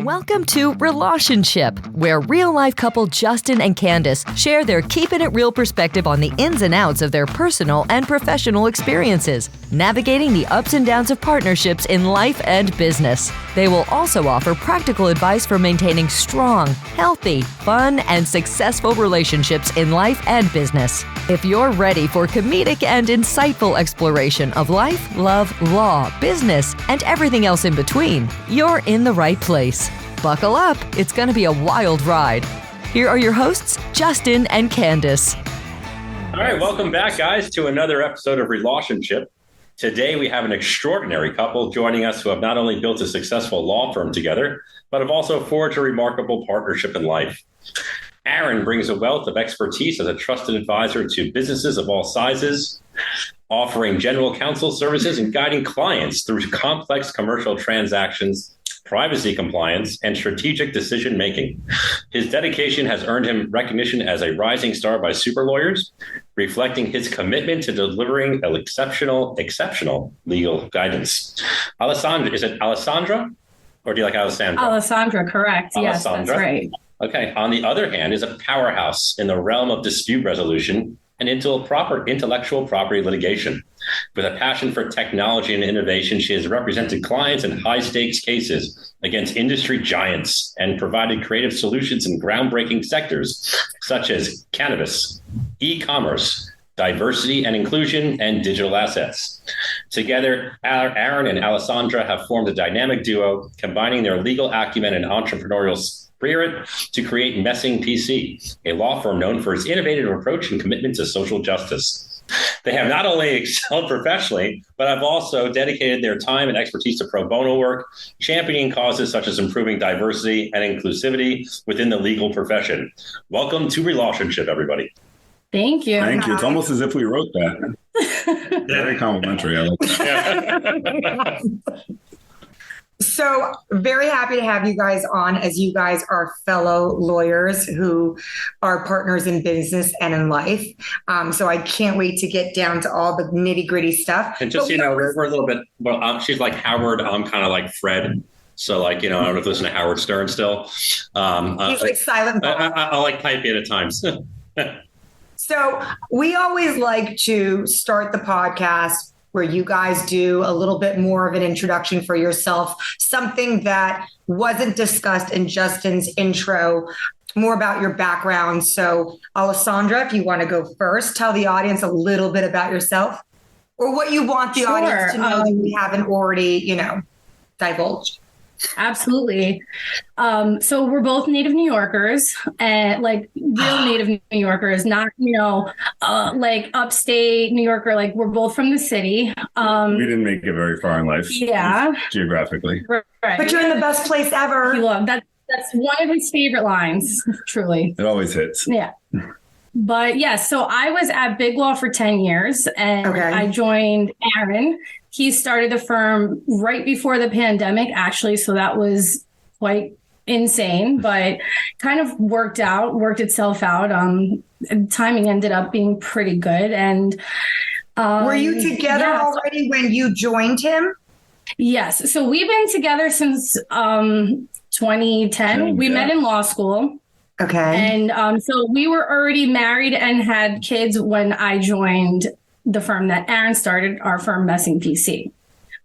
Welcome to Relationship, where real-life couple Justin and Candice share their keeping it real perspective on the ins and outs of their personal and professional experiences, navigating the ups and downs of partnerships in life and business. They will also offer practical advice for maintaining strong, healthy, fun, and successful relationships in life and business. If you're ready for comedic and insightful exploration of life, love, law, business, and everything else in between, you're in the right place. Buckle up, it's going to be a wild ride. Here are your hosts, Justin and Candice. All right, welcome back, guys, to another episode of Relationship. Today, we have an extraordinary couple joining us who have not only built a successful law firm together, but have also forged a remarkable partnership in life. Aaron brings a wealth of expertise as a trusted advisor to businesses of all sizes, offering general counsel services and guiding clients through complex commercial transactions, privacy compliance, and strategic decision-making. His dedication has earned him recognition as a rising star by super lawyers, reflecting his commitment to delivering exceptional legal guidance. Alessandra, is it Alessandra? Or do you like Alessandra? Alessandra, correct. Alessandra. Yes, that's right. Okay. On the other hand, is a powerhouse in the realm of dispute resolution and intellectual property litigation. With a passion for technology and innovation, she has represented clients in high-stakes cases against industry giants and provided creative solutions in groundbreaking sectors such as cannabis, e-commerce, diversity and inclusion, and digital assets. Together, Aaron and Alessandra have formed a dynamic duo, combining their legal acumen and entrepreneurial spirit to create Messing PC, a law firm known for its innovative approach and commitment to social justice. They have not only excelled professionally, but have also dedicated their time and expertise to pro bono work, championing causes such as improving diversity and inclusivity within the legal profession. Welcome to Relationship, everybody. Thank you. Thank you. It's almost as if we wrote that. Very complimentary. I like that. So very happy to have you guys on, as you guys are fellow lawyers who are partners in business and in life. So I can't wait to get down to all the nitty gritty stuff. And just, we're a little bit, she's like Howard. I'm kind of like Fred. So I don't know if you listen to Howard Stern still. He's like silent. I'll like pipe in at times. So we always like to start the podcast where you guys do a little bit more of an introduction for yourself, something that wasn't discussed in Justin's intro, more about your background. So Alessandra, if you want to go first, tell the audience a little bit about yourself or what you want the audience to know that we haven't already, divulged. Absolutely. So we're both native New Yorkers, and like real native New Yorkers, not, like upstate New Yorker. Like we're both from the city. We didn't make it very far in life. Yeah. Geographically. Right. But you're in the best place ever. You love that. That's one of his favorite lines, truly. It always hits. Yeah. But yeah, so I was at Big Law for 10 years and I joined Aaron. He started the firm right before the pandemic, actually. So that was quite insane, but kind of worked itself out. Timing ended up being pretty good. And were you together already when you joined him? Yes. So we've been together since 2010. We met in law school. Okay. And so we were already married and had kids when I joined the firm that Aaron started, our firm, Messing PC.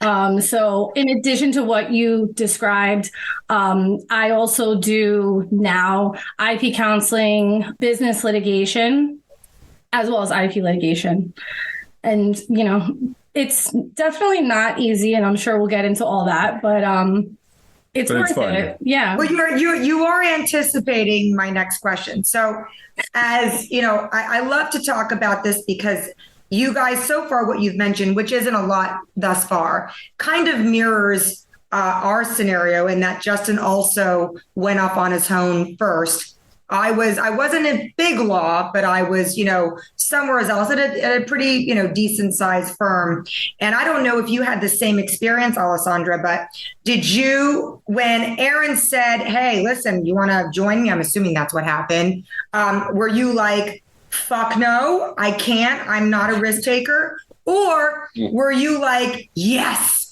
So in addition to what you described, I also do now IP counseling, business litigation, as well as IP litigation. And, it's definitely not easy, and I'm sure we'll get into all that, but it's worth it. Yeah. Well, you are anticipating my next question. So as I love to talk about this because you guys, so far, what you've mentioned, which isn't a lot thus far, kind of mirrors our scenario in that Justin also went up on his own first. I wasn't in big law, but I was, somewhere else at a pretty, decent sized firm. And I don't know if you had the same experience, Alessandra, but did you, when Aaron said, hey, listen, you want to join me? I'm assuming that's what happened. Were you like, fuck no, I can't, I'm not a risk taker? Or were you like, yes,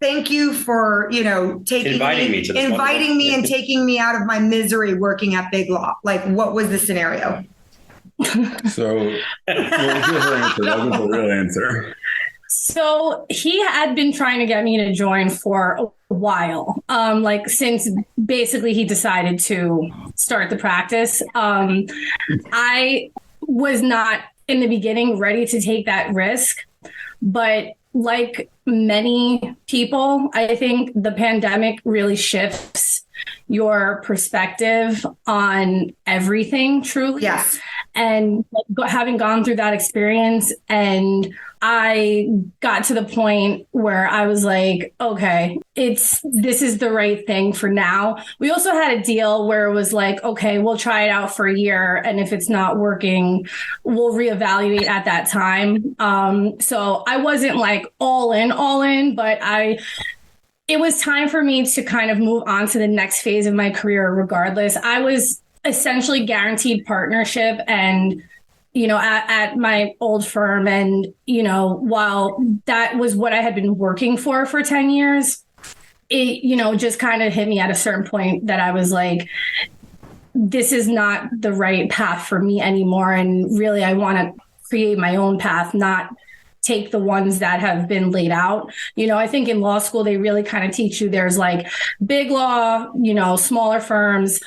Thank you for, inviting me and taking me out of my misery working at Big Law. Like, what was the scenario? So, here's her answer. That was the real answer. So he had been trying to get me to join for a while, since basically he decided to start the practice. I was not in the beginning ready to take that risk, but like many people, I think the pandemic really shifts your perspective on everything, truly. Yes. And having gone through that experience, and I got to the point where I was like, okay, this is the right thing for now. We also had a deal where it was like, okay, we'll try it out for a year. And if it's not working, we'll reevaluate at that time. So I wasn't like all in, but it was time for me to kind of move on to the next phase of my career regardless. I was essentially guaranteed partnership and, at my old firm. And, while that was what I had been working for 10 years, it, just kind of hit me at a certain point that I was like, this is not the right path for me anymore. And really, I want to create my own path, not take the ones that have been laid out. I think in law school, they really kind of teach you there's like big law, smaller firms,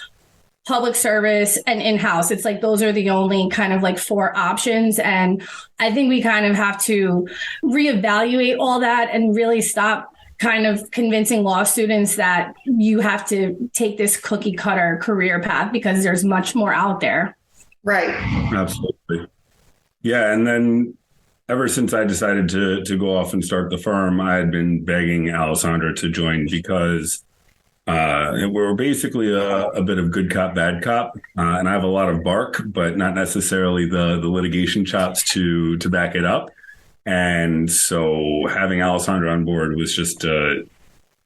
public service, and in-house. It's like those are the only kind of like 4 options. And I think we kind of have to reevaluate all that and really stop kind of convincing law students that you have to take this cookie cutter career path, because there's much more out there. Right. Absolutely. Yeah. And then ever since I decided to go off and start the firm, I had been begging Alessandra to join because we're basically a bit of good cop, bad cop. And I have a lot of bark, but not necessarily the litigation chops to back it up. And so having Alessandra on board was just an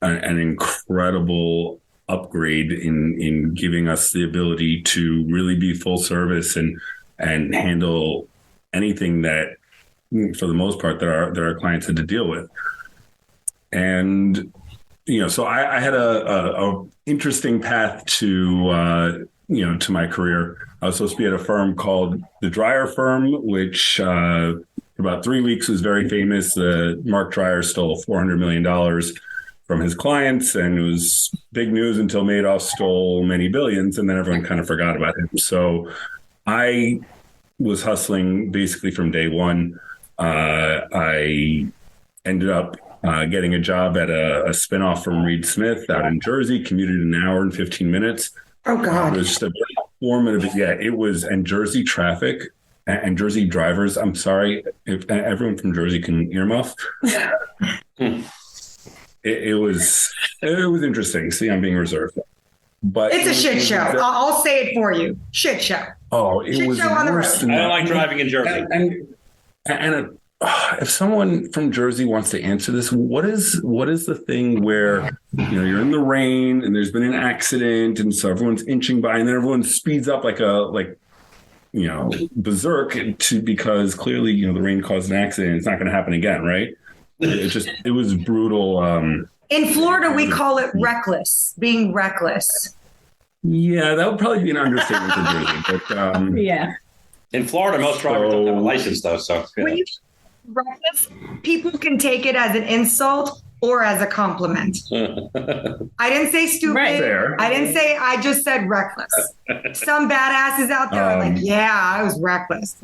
incredible upgrade in giving us the ability to really be full service and handle anything that, for the most part, that our clients had to deal with. And so I had a interesting path to my career. I was supposed to be at a firm called the Dreyer Firm, which for about 3 weeks was very famous. Mark Dreyer stole $400 million from his clients, and it was big news until Madoff stole many billions, and then everyone kind of forgot about him. So I was hustling basically from day one. I ended up getting a job at a spinoff from Reed Smith out in Jersey, commuted an hour and 15 minutes. Oh, God. It was just a very formative. Yeah, it was. And Jersey traffic and Jersey drivers. I'm sorry if everyone from Jersey can earmuff. It was interesting. See, I'm being reserved. But it's a shit show. I'll say it for you. Shit show. Oh, it shit was show on the road. I don't like driving in Jersey. And if someone from Jersey wants to answer this, what is the thing where you're in the rain and there's been an accident and so everyone's inching by and then everyone speeds up like berserk because clearly the rain caused an accident. It's not going to happen again, right? It was brutal. In Florida, we call it reckless, being reckless. Yeah, that would probably be an understatement for Jersey. But yeah. In Florida, most drivers don't have a license, though. So when you reckless, people can take it as an insult or as a compliment. I didn't say stupid. Right. I just said reckless. Some badasses out there are like, yeah, I was reckless.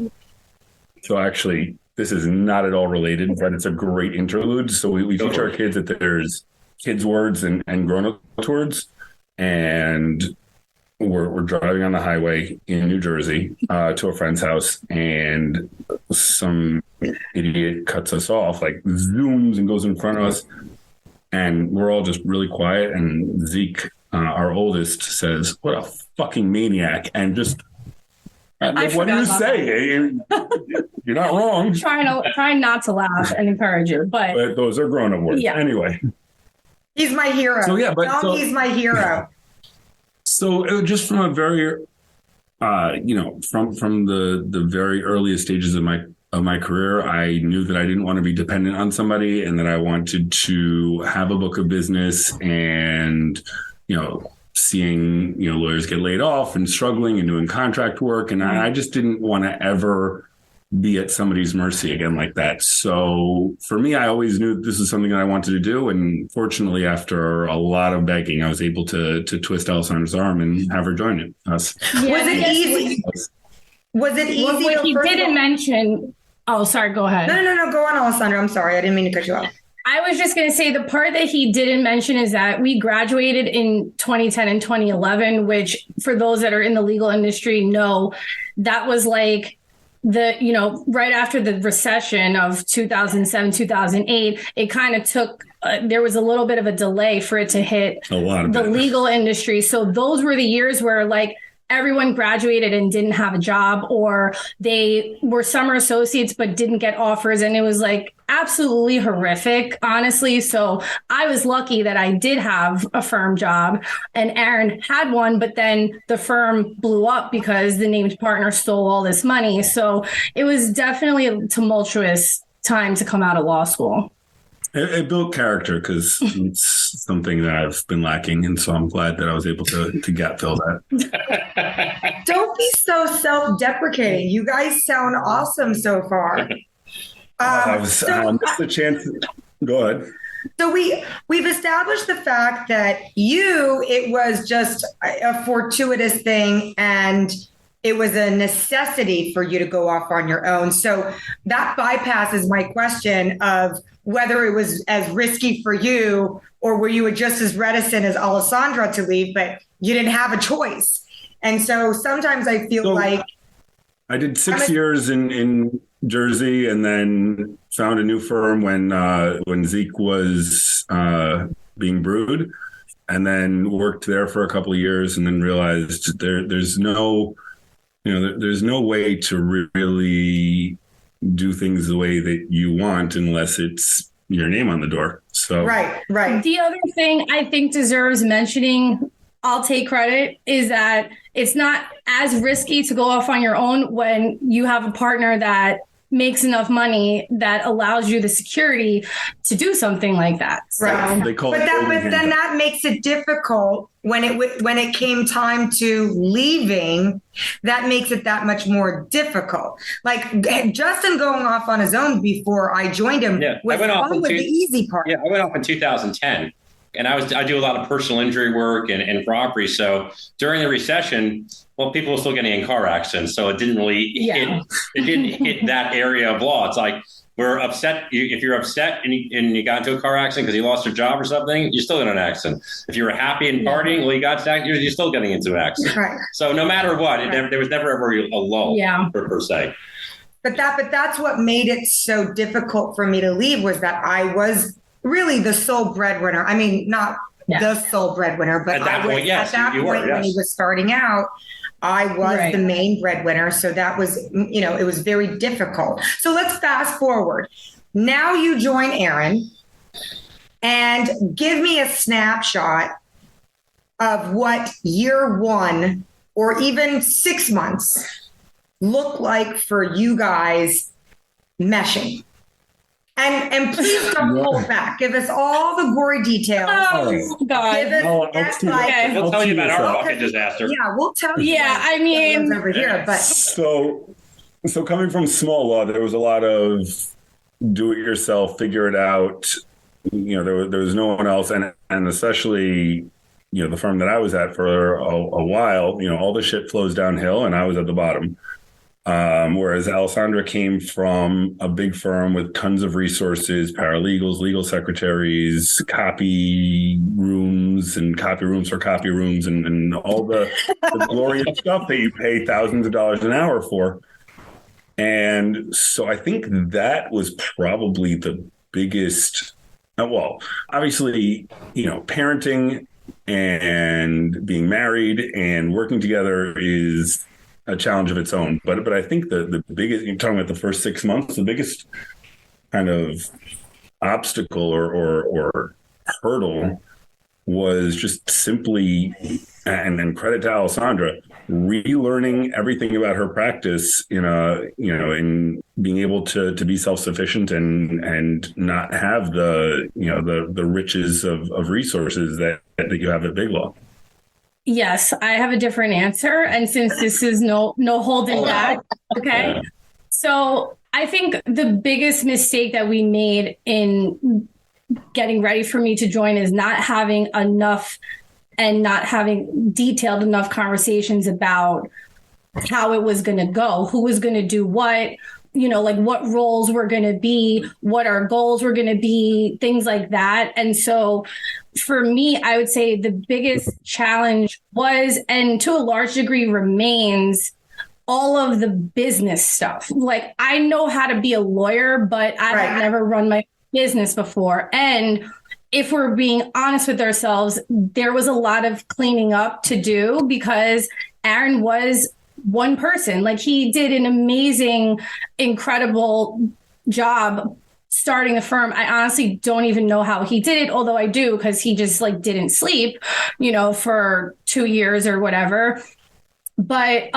So actually, this is not at all related, but it's a great interlude. So we teach our kids that there's kids' words and grown-up words. And we're driving on the highway in New Jersey to a friend's house, and some idiot cuts us off, like zooms and goes in front of us. And we're all just really quiet. And Zeke, our oldest, says, "What a fucking maniac." And just, what do you say? You're not wrong. Trying not to laugh and encourage you, but those are grown-up words. Yeah. Anyway. He's my hero. So, yeah, he's my hero. So just from a very, from the very earliest stages of my of my career, I knew that I didn't want to be dependent on somebody, and that I wanted to have a book of business. And, seeing, lawyers get laid off and struggling and doing contract work. And I just didn't want to ever be at somebody's mercy again like that. So for me, I always knew this is something that I wanted to do. And fortunately, after a lot of begging, I was able to twist Alessandra's arm and have her join us. Yeah, was it easy? Was it easy? What he didn't mention. Oh, sorry. Go ahead. No. Go on, Alessandra. I'm sorry. I didn't mean to cut you off. I was just going to say the part that he didn't mention is that we graduated in 2010 and 2011, which for those that are in the legal industry know that was like right after the recession of 2007, 2008, it kind of took, there was a little bit of a delay for it to hit the legal industry. So those were the years where like everyone graduated and didn't have a job, or they were summer associates but didn't get offers. And it was like absolutely horrific, honestly. So I was lucky that I did have a firm job and Aaron had one, but then the firm blew up because the named partner stole all this money. So it was definitely a tumultuous time to come out of law school. It built character, because it's something that I've been lacking. And so I'm glad that I was able to gap fill that. Don't be so self-deprecating. You guys sound awesome so far. Missed the chance. Go ahead. So we've established the fact that it was just a fortuitous thing, and it was a necessity for you to go off on your own. So that bypasses my question of whether it was as risky for you, or were you just as reticent as Alessandra to leave, but you didn't have a choice. And so sometimes I feel like I did 6 years in Jersey, and then found a new firm when Zeke was being brewed, and then worked there for a couple of years, and then realized there's no way to really do things the way that you want unless it's your name on the door. So right. The other thing I think deserves mentioning, I'll take credit, is that it's not as risky to go off on your own when you have a partner that makes enough money that allows you the security to do something like that. Right. They call but then that makes it difficult when it came time to leaving. That makes it that much more difficult. Like Justin going off on his own before I joined him was fun with the easy part. Yeah, I went off in 2010. And I do a lot of personal injury work and property. So during the recession, people were still getting in car accidents. So it didn't really hit that area of law. It's like, we're upset. If you're upset and you got into a car accident because you lost your job or something, you're still in an accident. If you were happy and partying, you got that, you're still getting into an accident. Right. So no matter what, there was never ever a lull per se. But that's what made it so difficult for me to leave, was that I was really the sole breadwinner. I mean, not the sole breadwinner, but at that point, when he was starting out, I was the main breadwinner. So that was, it was very difficult. So let's fast forward. Now you join Aaron, and give me a snapshot of what year one or even 6 months look like for you guys meshing. And please don't hold back. Give us all the gory details. Oh, God. We'll tell you about our bucket disaster. Yeah, we'll tell you. Yeah, I mean, over here. But so coming from small law, there was a lot of do it yourself, figure it out. There was no one else, and especially the firm that I was at for a while. All the shit flows downhill, and I was at the bottom. Whereas Alessandra came from a big firm with tons of resources, paralegals, legal secretaries, copy rooms for copy rooms, and all the glorious stuff that you pay thousands of dollars an hour for. And so I think that was probably the biggest, obviously, parenting and being married and working together is a challenge of its own. But I think the biggest, you're talking about the first 6 months, the biggest kind of obstacle or hurdle was just simply, and then credit to Alessandra, relearning everything about her practice in being able to be self-sufficient and not have the riches of resources that you have at Big Law. Yes, I have a different answer. And since this is no holding back, okay. Yeah. So I think the biggest mistake that we made in getting ready for me to join is not having enough and not having detailed enough conversations about how it was going to go, who was going to do what, like what roles were going to be, what our goals were going to be, things like that. And so for me, I would say the biggest challenge was, and to a large degree remains, all of the business stuff. Like, I know how to be a lawyer, but I've never run my business before. And if we're being honest with ourselves, there was a lot of cleaning up to do because Aaron was one person. Like, he did an amazing, incredible job starting a firm. I honestly don't even know how he did it, although I do, because he just didn't sleep, for 2 years or whatever. But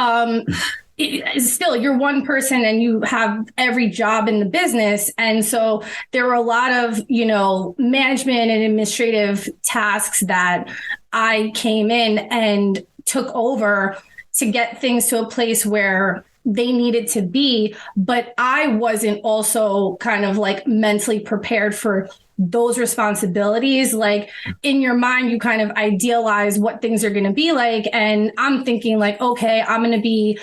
still, you're one person and you have every job in the business. And so there were a lot of, management and administrative tasks that I came in and took over to get things to a place where they needed to be. But I wasn't also kind of mentally prepared for those responsibilities. Like, in your mind, you kind of idealize what things are going to be like. And I'm thinking okay, I'm going to be,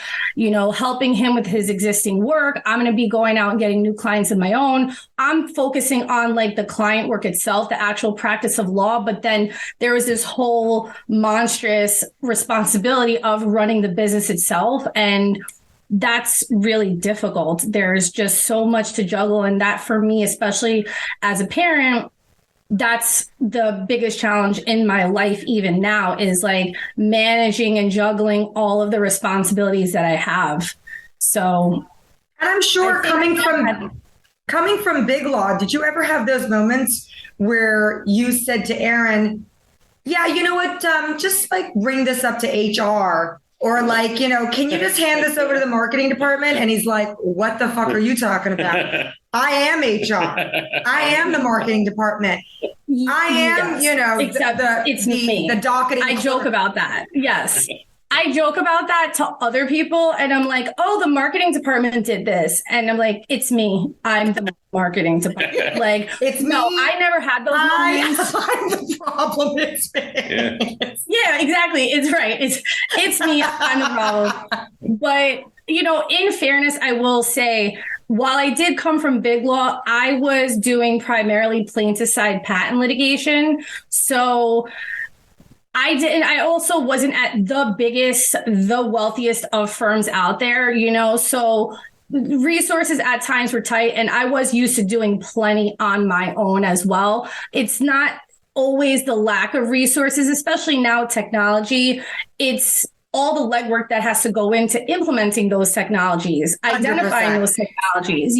helping him with his existing work. I'm going to be going out and getting new clients of my own. I'm focusing on the client work itself, the actual practice of law. But then there was this whole monstrous responsibility of running the business itself. And that's really difficult. There's just so much to juggle. And that, for me, especially as a parent, that's the biggest challenge in my life even now, is managing and juggling all of the responsibilities that I have. So, and I'm sure coming from Big Law, did you ever have those moments where you said to Aaron, yeah, you know what, just bring this up to HR? Or can you just hand this over to the marketing department? And he's like, what the fuck are you talking about? I am HR. I am the marketing department. I am, except it's me. The docketing. I joke about that. Yes. I joke about that to other people. And I'm like, oh, the marketing department did this. And I'm like, it's me. I'm the marketing department. It's no, me. I never had those moments. I'm the problem. It's me. Yeah, exactly. It's right. It's me. I'm the problem. But, in fairness, I will say, while I did come from Big Law, I was doing primarily plaintiff side patent litigation. So I also wasn't at the biggest, the wealthiest of firms out there, so resources at times were tight, and I was used to doing plenty on my own as well. It's not always the lack of resources, especially now technology. It's all the legwork that has to go into implementing those technologies, 100%. Identifying those technologies,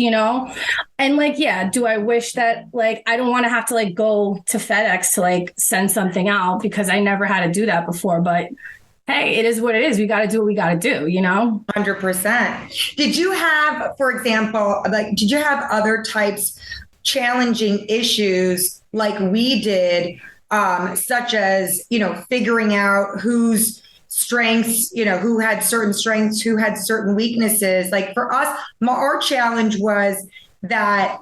and do I wish that I don't want to have to go to FedEx to send something out, because I never had to do that before. But hey, it is what it is. We got to do what we got to do, 100%. Did you have, for example, did you have other types challenging issues like we did, such as, figuring out whose strengths, who had certain strengths, who had certain weaknesses? For us, our challenge was that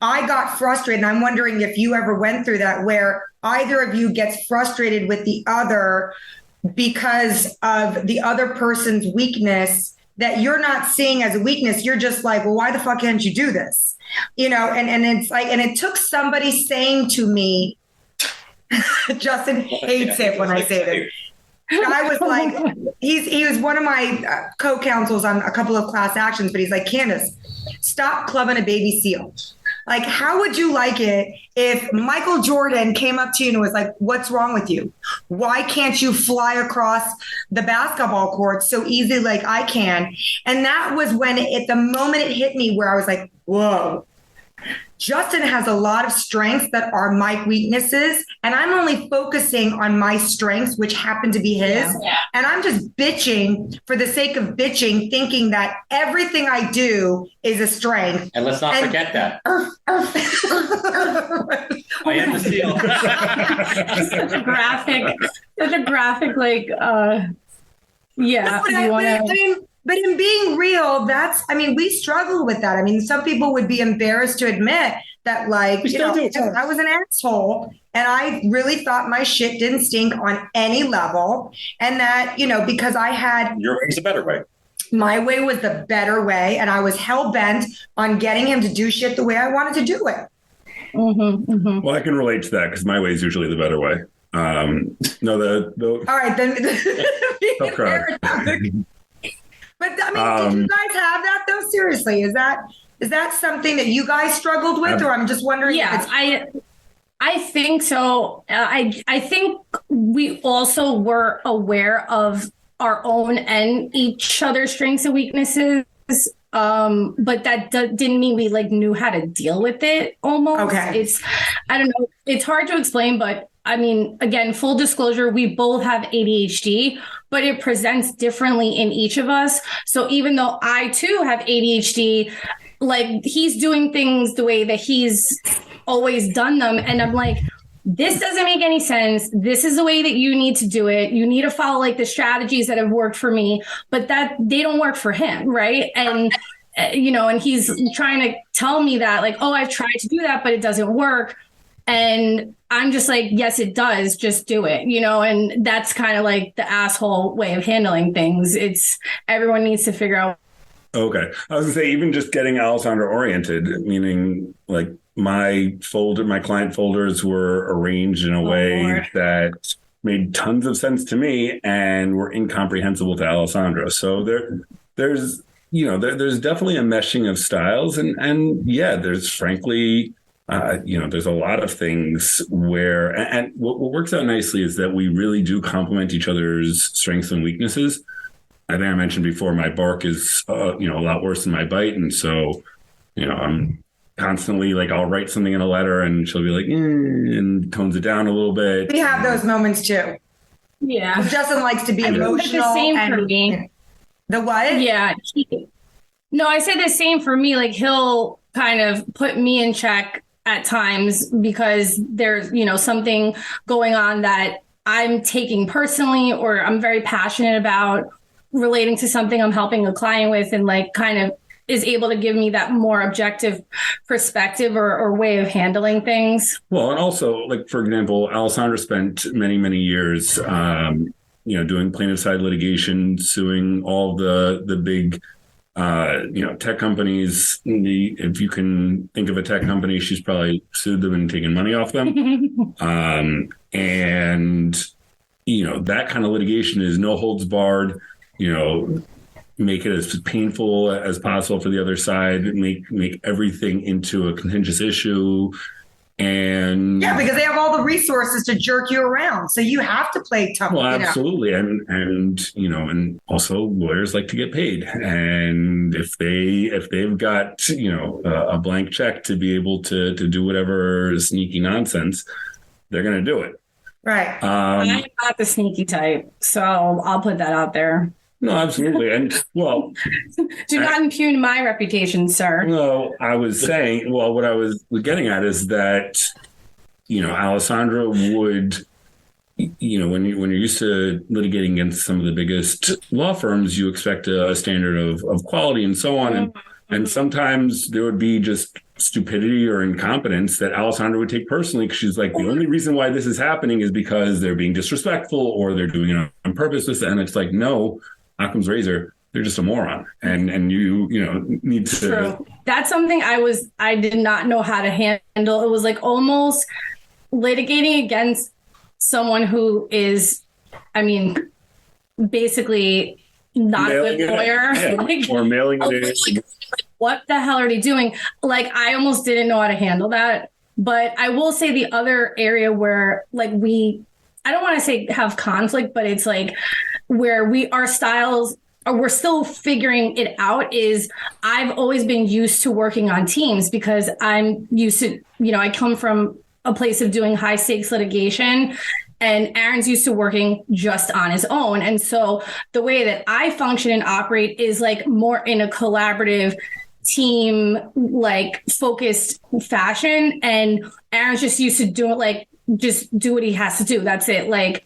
I got frustrated. And I'm wondering if you ever went through that, where either of you gets frustrated with the other because of the other person's weakness that you're not seeing as a weakness. You're just well, why the fuck can't you do this? And it's and it took somebody saying to me, Justin hates it when I say this. I was he was one of my co-counsels on a couple of class actions, but he's like, Candice, stop clubbing a baby seal. How would you like it if Michael Jordan came up to you and was like, what's wrong with you? Why can't you fly across the basketball court so easily like I can? And that was when the moment it hit me, where I was like, whoa, Justin has a lot of strengths that are my weaknesses, and I'm only focusing on my strengths, which happen to be his. Yeah. And I'm just bitching for the sake of bitching, thinking that everything I do is a strength. And let's not forget that. I am the seal. Such a graphic, like, yeah. No, but in being real, we struggle with that. I mean, some people would be embarrassed to admit that, like, I was an asshole and I really thought my shit didn't stink on any level. And that, because I had... Your way was the better way. My way was the better way. And I was hell-bent on getting him to do shit the way I wanted to do it. Mm-hmm, mm-hmm. Well, I can relate to that because my way is usually the better way. All right, then. But did you guys have that though? Seriously, is that something that you guys struggled with, or I'm just wondering? Yeah, I think so. I think we also were aware of our own and each other's strengths and weaknesses. But that didn't mean we knew how to deal with it almost. Okay. I don't know. It's hard to explain, but I mean, again, full disclosure, we both have ADHD, but it presents differently in each of us. So even though I too have ADHD, he's doing things the way that he's always done them. And I'm like, this doesn't make any sense. This is the way that you need to do it. You need to follow the strategies that have worked for me, but that they don't work for him. Right. And, and he's trying to tell me that I've tried to do that, but it doesn't work. And I'm just like, yes, it does. Just do it, and that's kind of the asshole way of handling things. Everyone needs to figure out. Okay. I was gonna say, even just getting Alessandra oriented, meaning my client folders were arranged in a way that made tons of sense to me and were incomprehensible to Alessandra. So there's definitely a meshing of styles and there's frankly, there's a lot of things where, and what works out nicely is that we really do complement each other's strengths and weaknesses. I think I mentioned before, my bark is, a lot worse than my bite. And so, I'm constantly I'll write something in a letter and she'll be and tones it down a little bit. We have those moments too. Yeah. Justin likes to be emotional. The same for me. The what? Yeah. I say the same for me. He'll kind of put me in check at times because there's, something going on that I'm taking personally, or I'm very passionate about relating to something I'm helping a client with, and kind of is able to give me that more objective perspective or way of handling things. Well, and also, for example, Alessandra spent many, many years, doing plaintiff side litigation, suing all the big tech companies. If you can think of a tech company, she's probably sued them and taken money off them. And that kind of litigation is no holds barred, make it as painful as possible for the other side, make everything into a contentious issue. And because they have all the resources to jerk you around. So you have to play tough. Well, absolutely. And also lawyers like to get paid. And if they've got, a blank check to be able to do whatever sneaky nonsense, they're going to do it. Right. I'm not the sneaky type, so I'll put that out there. No, absolutely. And do not impugn my reputation, sir. No, I was saying, what I was getting at is that, Alessandra would, when you're used to litigating against some of the biggest law firms, you expect a standard of quality and so on. And sometimes there would be just stupidity or incompetence that Alessandra would take personally, because she's like, the only reason why this is happening is because they're being disrespectful or they're doing it on purpose. And it's like, no, Occam's razor, they're just a moron. And you need to. True. That's something I did not know how to handle. It was almost litigating against someone who is, basically not a good lawyer. Or mailing it in. What the hell are they doing? I almost didn't know how to handle that. But I will say the other area where I don't want to say have conflict, but it's where our styles we're still figuring it out, is I've always been used to working on teams because I'm used to, I come from a place of doing high stakes litigation, and Aaron's used to working just on his own. And so the way that I function and operate is like more in a collaborative team, like focused fashion. And Aaron's just used to do it, like, just do what he has to do. That's it. Like,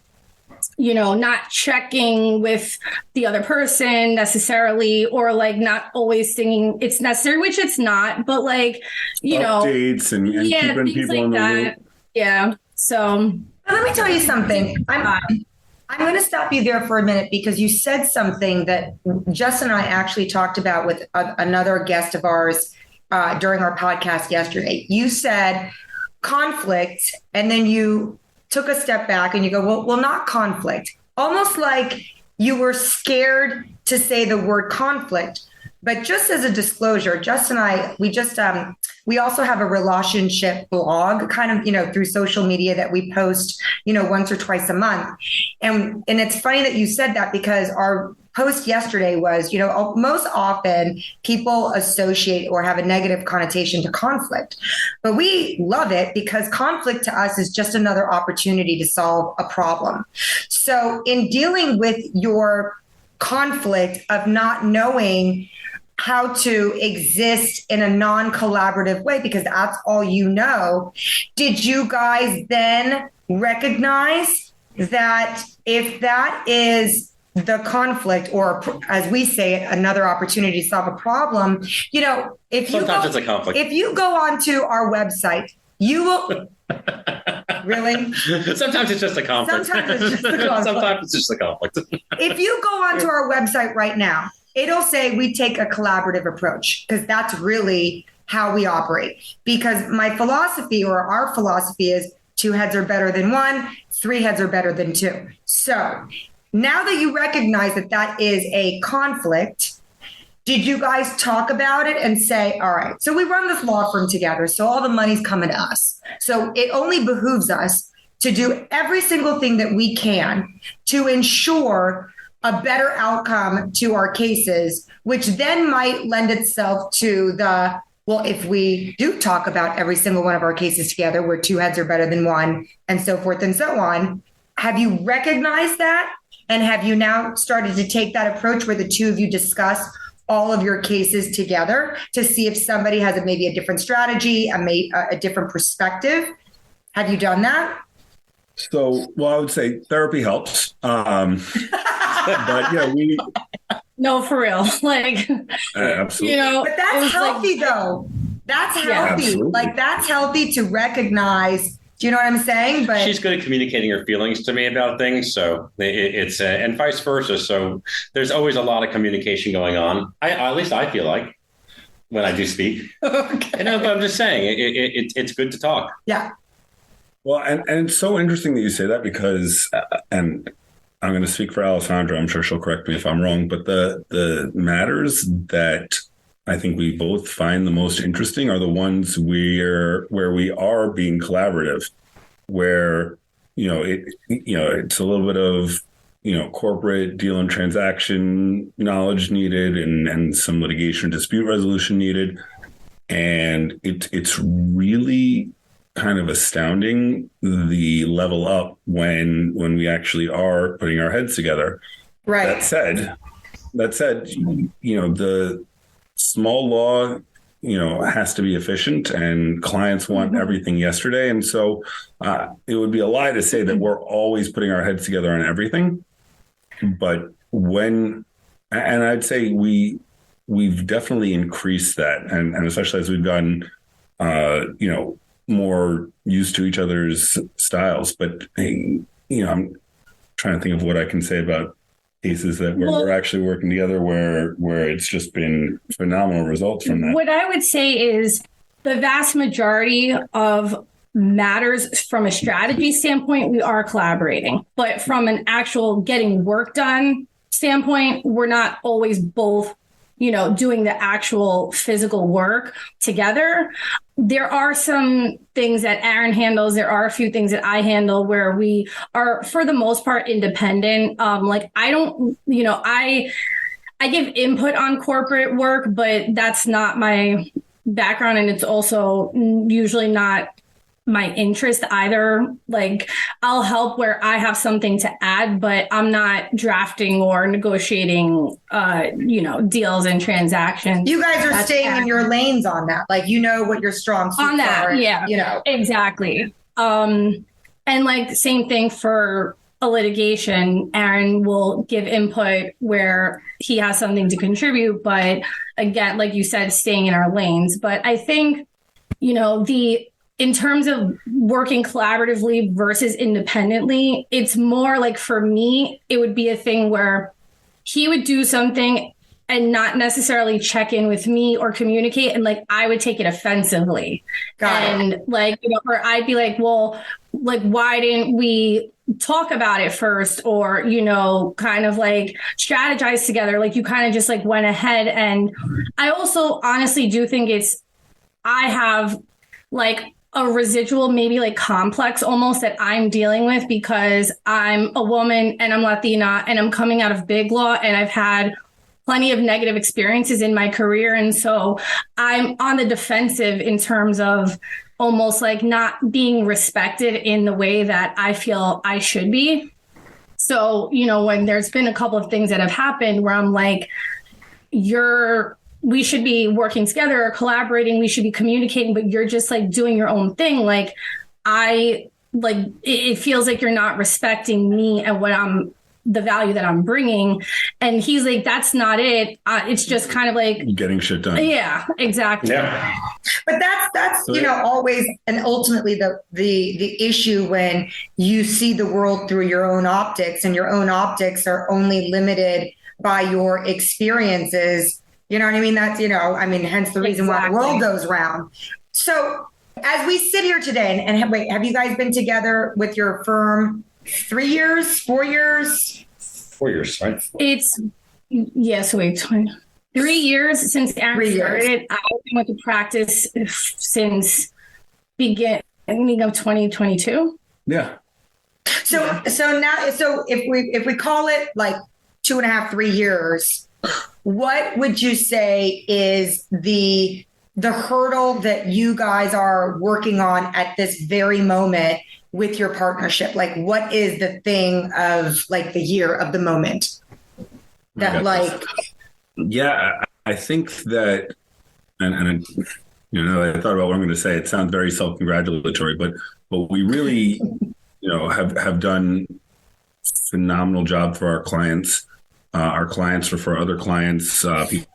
not checking with the other person necessarily, or like not always thinking it's necessary, which it's not, but like, updates and keeping people like in the that. loop. Yeah. So let me tell you something. I'm going to stop you there for a minute, because you said something that Justin and I actually talked about with another guest of ours during our podcast yesterday. You said conflict, and then you took a step back and you go, well, not conflict. Almost like you were scared to say the word conflict. But just as a disclosure, Justin and I, we also have a relationship blog kind of, through social media that we post, once or twice a month. And it's funny that you said that, because our post yesterday was, most often people associate or have a negative connotation to conflict, but we love it because conflict to us is just another opportunity to solve a problem. So in dealing with your conflict of not knowing how to exist in a non-collaborative way, because that's all you know, did you guys then recognize that if that is the conflict, or as we say it, another opportunity to solve a problem, Sometimes it's a conflict. If you go onto our website, you will really. Sometimes it's just a conflict. Sometimes it's just a conflict. Sometimes it's just a conflict. If you go onto our website right now, it'll say we take a collaborative approach, because that's really how we operate. Because my philosophy, or our philosophy, is 2 heads are better than 1, 3 heads are better than 2. So now that you recognize that that is a conflict, did you guys talk about it and say, all right, so we run this law firm together, so all the money's coming to us. So it only behooves us to do every single thing that we can to ensure a better outcome to our cases, which then might lend itself to if we do talk about every single one of our cases together, where 2 heads are better than 1, and so forth and so on. Have you recognized that? And have you now started to take that approach where the two of you discuss all of your cases together to see if somebody has maybe a different strategy, a different perspective? Have you done that? So, I would say therapy helps. But yeah, no, for real. Like, absolutely. But that's healthy, though. That's healthy. Yeah, like, that's healthy to recognize. Do you know what I'm saying? But she's good at communicating her feelings to me about things. So it's and vice versa. So there's always a lot of communication going on. At least I feel like, when I do speak. But I'm just saying it's good to talk. Yeah. Well, and it's so interesting that you say that, because, and I'm going to speak for Alessandra, I'm sure she'll correct me if I'm wrong, but the matters that I think we both find the most interesting are the ones where we are being collaborative, where, it's a little bit of, corporate deal and transaction knowledge needed, and some litigation dispute resolution needed. And it's really kind of astounding, the level up when we actually are putting our heads together. Right. That said, the small law, has to be efficient, and clients want everything yesterday. And so it would be a lie to say that we're always putting our heads together on everything. But and I'd say we've definitely increased that. And especially as we've gotten, more used to each other's styles. But, I'm trying to think of what I can say about cases that we're actually working together where it's just been phenomenal results from that. What I would say is the vast majority of matters from a strategy standpoint, we are collaborating. But from an actual getting work done standpoint, we're not always both doing the actual physical work together. There are some things that Aaron handles. There are a few things that I handle where we are, for the most part, independent. I I give input on corporate work, but that's not my background. And it's also usually not my interest either. Like, I'll help where I have something to add, but I'm not drafting or negotiating, deals and transactions. You guys are staying in your lanes on that. Like, you know what your strong suits on that, are. yeah, exactly. And like same thing for a litigation. Aaron will give input where he has something to contribute, but again, like you said, staying in our lanes. But I think, in terms of working collaboratively versus independently, it's more like, for me, it would be a thing where he would do something and not necessarily check in with me or communicate. And like, I would take it offensively. Or I'd be like, well, like, why didn't we talk about it first? Or, kind of like strategize together. Like, you kind of just like went ahead. And I also honestly do think I have like a residual, maybe like complex almost, that I'm dealing with because I'm a woman and I'm Latina and I'm coming out of big law and I've had plenty of negative experiences in my career. And so I'm on the defensive in terms of almost like not being respected in the way that I feel I should be. So, when there's been a couple of things that have happened where I'm like, we should be working together or collaborating, we should be communicating, but you're just like doing your own thing. Like, it feels like you're not respecting me and the value that I'm bringing. And he's like, that's not it. It's just kind of like getting shit done. Yeah, exactly. Yeah. But that's always and ultimately the issue when you see the world through your own optics, and your own optics are only limited by your experiences. You know what I mean? That's, hence the reason why the world goes round. So as we sit here today, and have you guys been together with your firm 3 years, 4 years? 4 years, right? It's, 3 years since Aaron started. I've been to practice since beginning of 2022. Yeah. So now, if we call it like 2.5, 3 years, what would you say is the hurdle that you guys are working on at this very moment with your partnership? Like, what is the thing of like the year of the moment that like? Yeah, I think that, and I thought about what I'm going to say. It sounds very self-congratulatory, but we really, have done phenomenal job for our clients. Our clients refer other clients,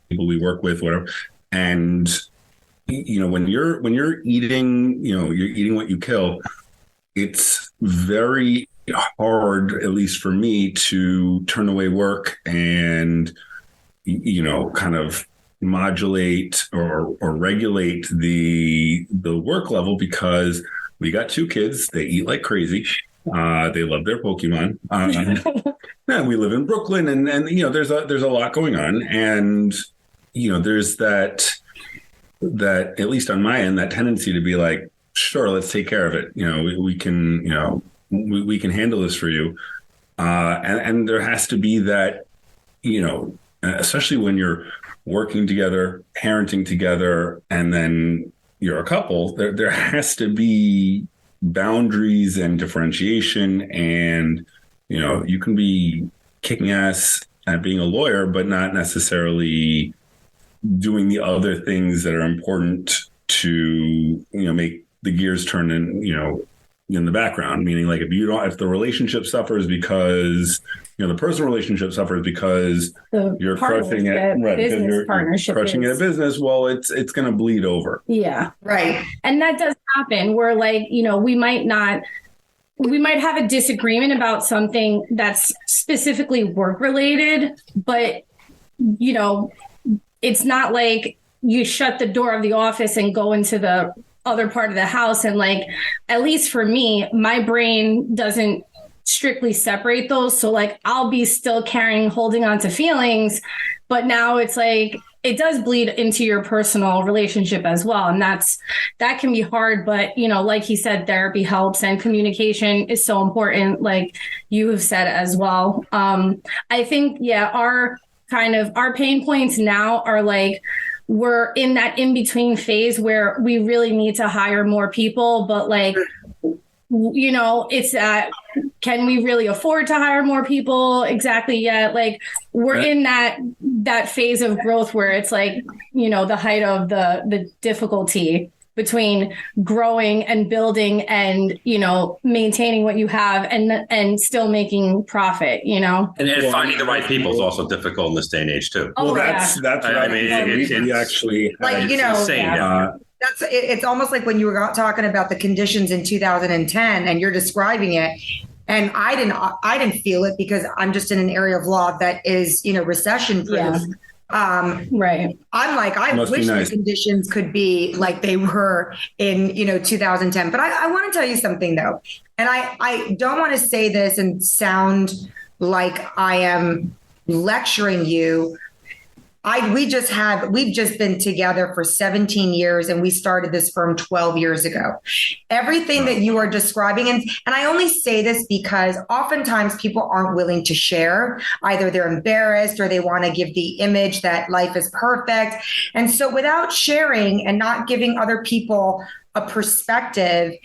people we work with, whatever. And, when you're eating, you're eating what you kill, it's very hard, at least for me, to turn away work and, kind of modulate or regulate the work level, because we got 2 kids. They eat like crazy. They love their Pokemon. Yeah, we live in Brooklyn, and there's a lot going on, and there's that at least on my end, that tendency to be like, sure, let's take care of it. We can we can handle this for you, and there has to be that, especially when you're working together, parenting together, and then you're a couple. There has to be boundaries and differentiation, and you can be kicking ass at being a lawyer, but not necessarily doing the other things that are important to make the gears turn in the background. Meaning, like, if the relationship suffers because the personal relationship suffers because you're crushing it, right? Because you're crushing it at business. Well, it's going to bleed over. Yeah, right. And that does happen. Where we might have a disagreement about something that's specifically work related, but it's not like you shut the door of the office and go into the other part of the house. And like, at least for me, my brain doesn't strictly separate those. So like, I'll be still holding on to feelings, but now it's like, it does bleed into your personal relationship as well. And that can be hard, but like he said, therapy helps, and communication is so important. Like you have said as well. I think, kind of our pain points now are like, we're in that in-between phase where we really need to hire more people, but like, you know, it's can we really afford to hire more people exactly yet? Like, we're in that phase of growth where it's like, you know, the height of the difficulty between growing and building and, you know, maintaining what you have and still making profit, you know? And finding the right people is also difficult in this day and age too. Well, that's what I mean. We actually, like, you know, insane. It's almost like when you were talking about the conditions in 2010 and you're describing it. And I didn't feel it because I'm just in an area of law that is, you know, recession proof. Yeah. Right. I'm like, I wish the conditions could be like they were in, you know, 2010. But I want to tell you something though. And I don't want to say this and sound like I am lecturing you. We've just been together for 17 years and we started this firm 12 years ago. Everything that you are describing, and I only say this because oftentimes people aren't willing to share. Either they're embarrassed or they want to give the image that life is perfect. And so without sharing and not giving other people a perspective,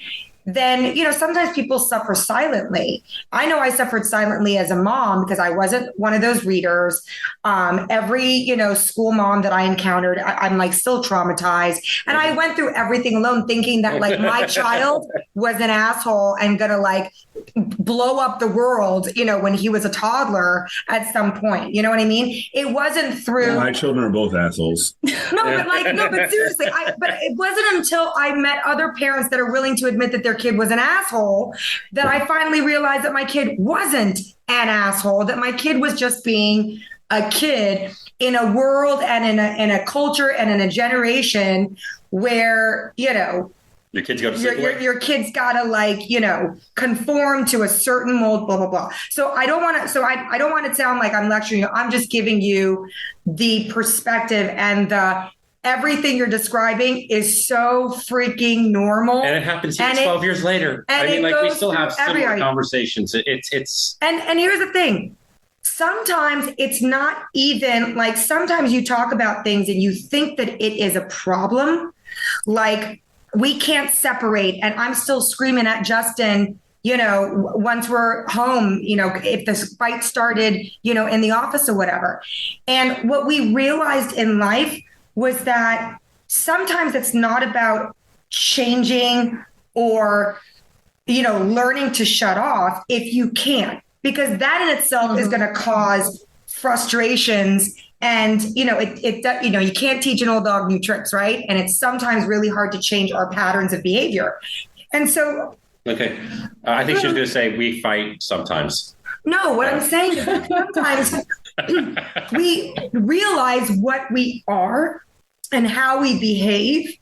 then, you know, sometimes people suffer silently. I know I suffered silently as a mom because I wasn't one of those readers. Every, you know, school mom that I encountered, I'm like still traumatized. And I went through everything alone thinking that like my child was an asshole and gonna like blow up the world, you know, when he was a toddler at some point. You know what I mean? It wasn't through. My children are both assholes. But seriously, but it wasn't until I met other parents that are willing to admit that their kid was an asshole that I finally realized that my kid wasn't an asshole, that my kid was just being a kid in a world and in a culture and in a generation where, you know, your kids got your kids gotta like, you know, conform to a certain mold, blah, blah, blah. So I don't want to sound like I'm lecturing you. I'm just giving you the perspective, and everything you're describing is so freaking normal. And it happens 12 years later. I mean, like, we still have similar conversations. It's and here's the thing. Sometimes it's not even like, sometimes you talk about things and you think that it is a problem. Like, we can't separate. And I'm still screaming at Justin, you know, once we're home, you know, if the fight started, you know, in the office or whatever. And what we realized in life was that sometimes it's not about changing or, you know, learning to shut off if you can't, because that in itself is going to cause frustrations. And, you know, you know, you can't teach an old dog new tricks, right? And it's sometimes really hard to change our patterns of behavior. And so. Okay. I think she was going to say we fight sometimes. No, what I'm saying is that sometimes we realize what we are and how we behave,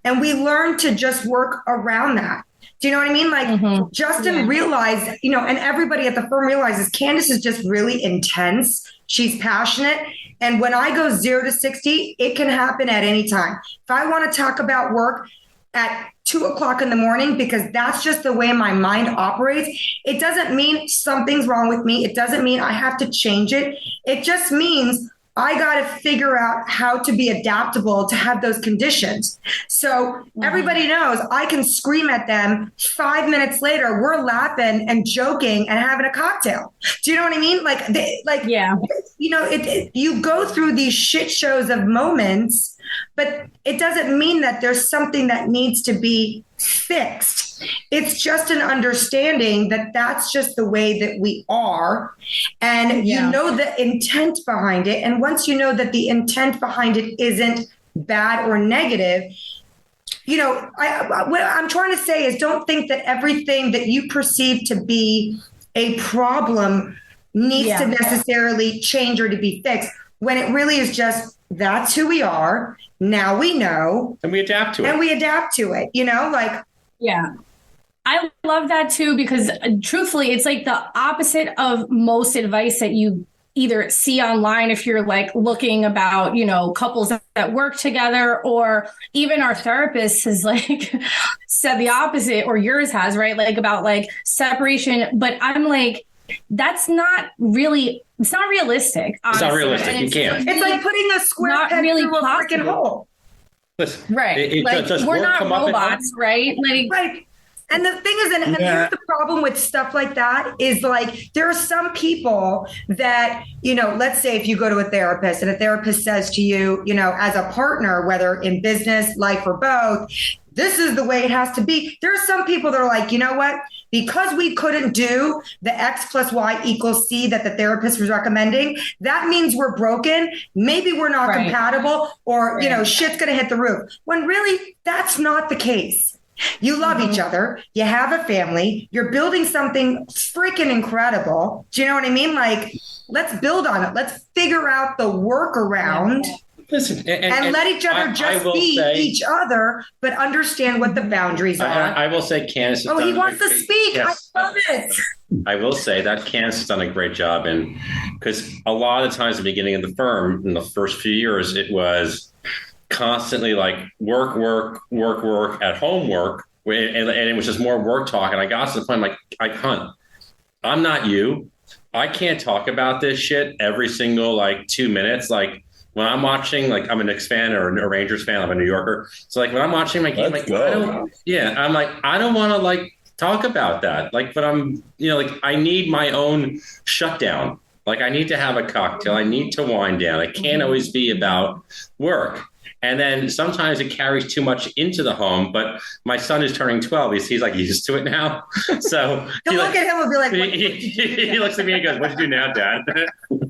and we learn to just work around that. Do you know what I mean? Like Justin realized, you know, and everybody at the firm realizes Candice is just really intense. She's passionate. And when I go 0 to 60, it can happen at any time. If I want to talk about work at 2:00 in the morning, because that's just the way my mind operates, it doesn't mean something's wrong with me. It doesn't mean I have to change it. It just means I got to figure out how to be adaptable to have those conditions. So everybody knows I can scream at them. 5 minutes later, we're laughing and joking and having a cocktail. Do you know what I mean? You know, you go through these shit shows of moments, but it doesn't mean that there's something that needs to be fixed. It's just an understanding that that's just the way that we are. And you know the intent behind it. And once you know that the intent behind it isn't bad or negative, you know, what I'm trying to say is, don't think that everything that you perceive to be a problem needs to necessarily change or to be fixed, when it really is just, that's who we are. Now we know. And we adapt to it. You know, like. Yeah. I love that too, because truthfully, it's like the opposite of most advice that you either see online if you're like looking about, you know, couples that work together, or even our therapist has like said the opposite, or yours has, right? Like about like separation. But I'm like, that's not really, it's not realistic. It's Honestly. not realistic. You can't. It's like putting a square peg really through a freaking possible. hole. Listen, Right. Like, does we're work not come up in robots, right? Like, Right. And the thing is, and here's the problem with stuff like that is like, there are some people that, you know, let's say if you go to a therapist and a therapist says to you, you know, as a partner, whether in business, life, or both, this is the way it has to be. There are some people that are like, you know what? Because we couldn't do the X plus Y equals C that the therapist was recommending, that means we're broken. Maybe we're not compatible, or, you know, shit's going to hit the roof. When really, that's not the case. You love each other. You have a family. You're building something freaking incredible. Do you know what I mean? Like, let's build on it. Let's figure out the workaround. Listen, and let each other just be each other, but understand what the boundaries are. I will say Candice. Oh, he wants to speak. Yes. I love it. I will say that Candice has done a great job, and because a lot of times at the beginning of the firm, in the first few years, it was constantly like work at home work, and it was just more work talk. And I got to the point like, I'm not you. I can't talk about this shit every single like 2 minutes. like when I'm watching, like I'm a Knicks fan or a Rangers fan, I'm a New Yorker. So like when I'm watching my game, like I'm like, I don't want to like talk about that. Like, but I'm, you know, like I need my own shutdown. Like I need to have a cocktail. I need to wind down. It can't always be about work. And then sometimes it carries too much into the home. But my son is turning 12. He's like used to it now. So he'll look at him and be like, he looks at me and goes, "What'd you do now, Dad?"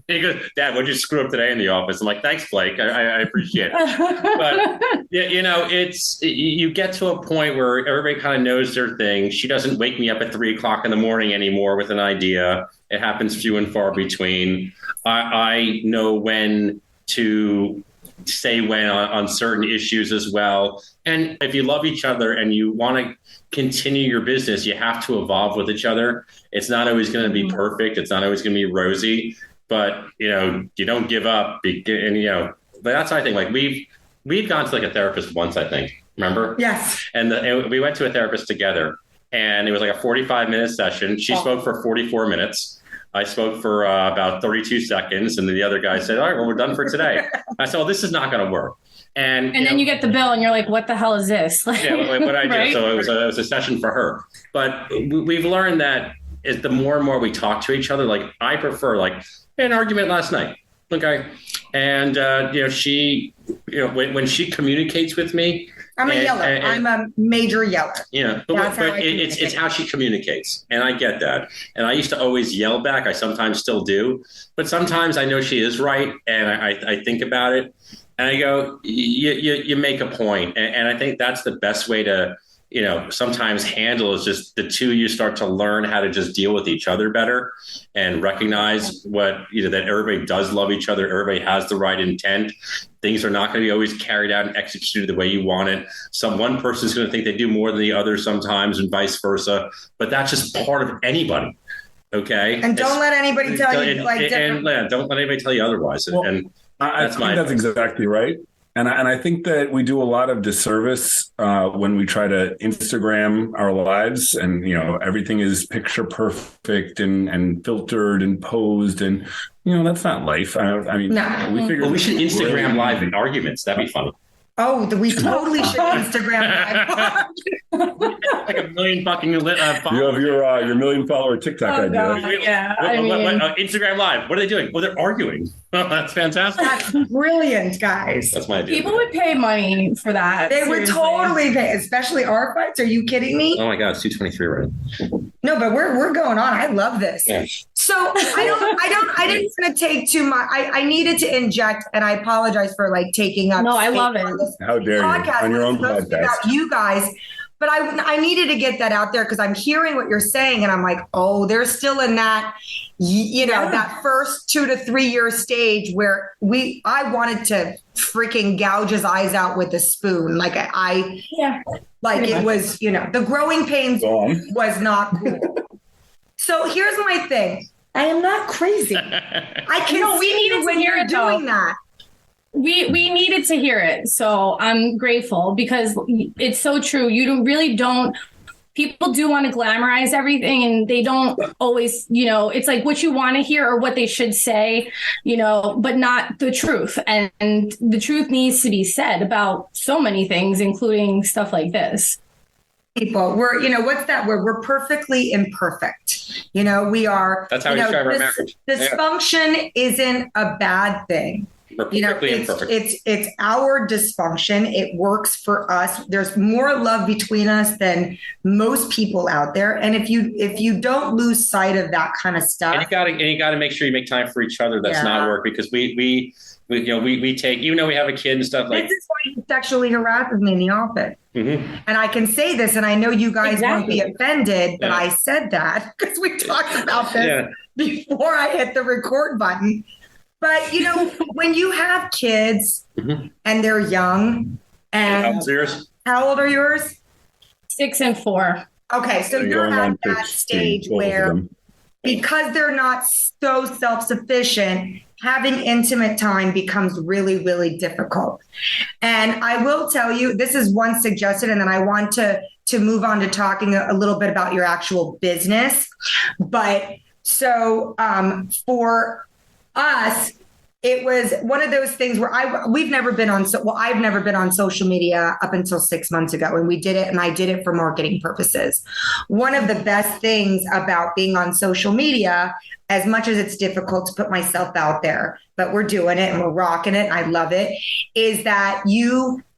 He goes, "Dad, what'd you screw up today in the office?" I'm like, "Thanks, Blake. I appreciate it." But you know, it's you get to a point where everybody kind of knows their thing. She doesn't wake me up at 3 o'clock in the morning anymore with an idea. It happens few and far between. I know when to say when on certain issues as well. And if you love each other and you want to continue your business, you have to evolve with each other. It's not always going to be perfect. It's not always going to be rosy, but you know, you don't give up. And you know, but that's what I think. Like we've gone to like a therapist once, I think. Remember? Yes. And we went to a therapist together, and it was like a 45-minute session. She spoke for 44 minutes. I spoke for about 32 seconds, and then the other guy said, "All right, well, we're done for today." I said, "Well, this is not going to work." And then you get the bill, and you're like, "What the hell is this?" Like, yeah, what I did. Right? So it was a session for her. But we've learned that the more and more we talk to each other, like I prefer like an argument last night, okay, and you know, she, you know, when she communicates with me. I'm a yeller. I'm a major yeller. Yeah, but it's how she communicates. And I get that. And I used to always yell back. I sometimes still do. But sometimes I know she is right. And I think about it. And I go, you make a point. And I think that's the best way to, you know, sometimes handle is just the two, you start to learn how to just deal with each other better and recognize what, you know, that everybody does love each other. Everybody has the right intent. Things are not going to be always carried out and executed the way you want it. One person's going to think they do more than the other sometimes and vice versa. But that's just part of anybody. Okay. And don't let anybody tell you like different. And don't let anybody tell you otherwise. Well, and that's exactly right. And I think that we do a lot of disservice when we try to Instagram our lives, and you know, everything is picture perfect and filtered and posed, and you know, that's not life. I mean, no. We should Instagram live in arguments. That'd be funny. Oh, we totally should Instagram live. Like a million fucking followers. You have your million follower TikTok idea. God, yeah. Instagram live. What are they doing? Well, they're arguing. That's fantastic. That's brilliant, guys. That's my idea. People would pay money for that. They would totally pay, especially our fights. Are you kidding me? Oh my God, it's 2:23 right? No, but we're going on. I love this. Yeah. So I didn't want to take too much. I needed to inject, and I apologize for like taking up. No, I love it. How dare you on your own podcast? About you guys. But I needed to get that out there because I'm hearing what you're saying, and I'm like, oh, they're still in that, you know, that first 2 to 3 year stage where I wanted to freaking gouge his eyes out with a spoon. Like it was, you know, the growing pains was not cool. So here's my thing. I am not crazy. I can see you when you're doing that. We needed to hear it. So I'm grateful because it's so true. You really don't people do want to glamorize everything, and they don't always, it's like what you want to hear or what they should say, but not the truth. And the truth needs to be said about so many things, including stuff like this. People, what's that word? We're perfectly imperfect. We are. That's how we describe our marriage. Dysfunction isn't a bad thing. We're perfectly imperfect. It's our dysfunction. It works for us. There's more love between us than most people out there. And if you don't lose sight of that kind of stuff, and you gotta make sure you make time for each other. That's not work, because we take, even though we have a kid and stuff like. This is why you sexually harassed me in the office. Mm-hmm. And I can say this, and I know you guys won't be offended, but I said that because we talked about this before I hit the record button. But, when you have kids and they're young, and how old are yours? 6 and 4. Okay, so you're at that stage where, because they're not so self-sufficient, having intimate time becomes really, really difficult. And I will tell you, this is one suggestion, and then I want to move on to talking a little bit about your actual business. But so for us, it was one of those things where I've never been on social media up until 6 months ago, and we did it, and I did it for marketing purposes. One of the best things about being on social media, as much as it's difficult to put myself out there, but we're doing it and we're rocking it, and I love it, is that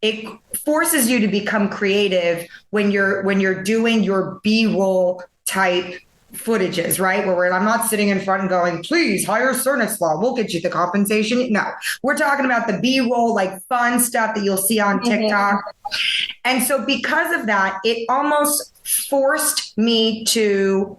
it forces you to become creative when you're doing your B-roll type footages, right? Where I'm not sitting in front and going, please hire Cernitz Law, we'll get you the compensation. No, we're talking about the B-roll, like fun stuff that you'll see on TikTok. And so because of that, it almost forced me to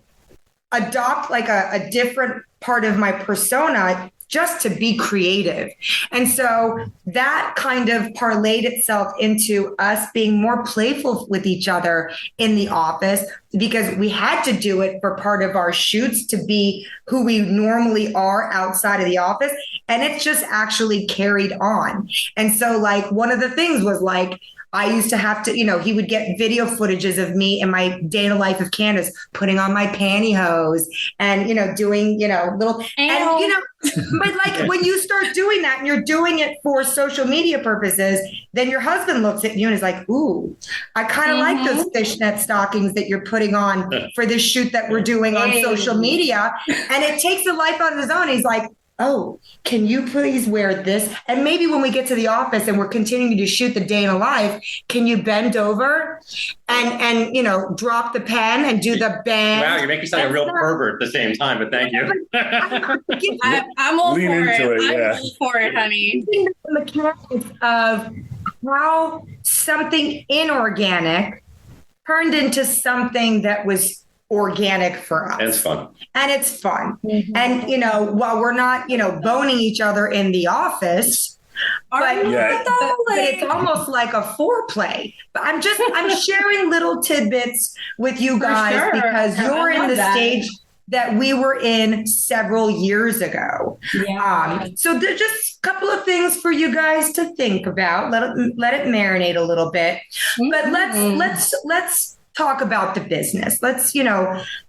adopt like a different part of my persona just to be creative. And so that kind of parlayed itself into us being more playful with each other in the office, because we had to do it for part of our shoots to be who we normally are outside of the office. And it's just actually carried on. And so like one of the things was like, I used to have to, he would get video footages of me in my day in the life of Candice, putting on my pantyhose and, doing, little, and, but like when you start doing that and you're doing it for social media purposes, then your husband looks at you and is like, ooh, I kind of like those fishnet stockings that you're putting on for this shoot that we're doing on social media. And it takes the life out of his own. He's like, oh, can you please wear this? And maybe when we get to the office and we're continuing to shoot the day in a life, can you bend over and drop the pen and do the bend? Wow, you're making me sound like a real pervert at the same time, but thank you. I'm all for it. I'm all for it, honey. The mechanics of how something inorganic turned into something that was organic for us. And it's fun. And it's fun. Mm-hmm. And, while we're not, boning each other in the office, but it's almost like a foreplay. But I'm sharing little tidbits with you guys because you're in the stage that we were in several years ago. Yeah. So there's just a couple of things for you guys to think about. Let it marinate a little bit. But let's talk about the business. Let's,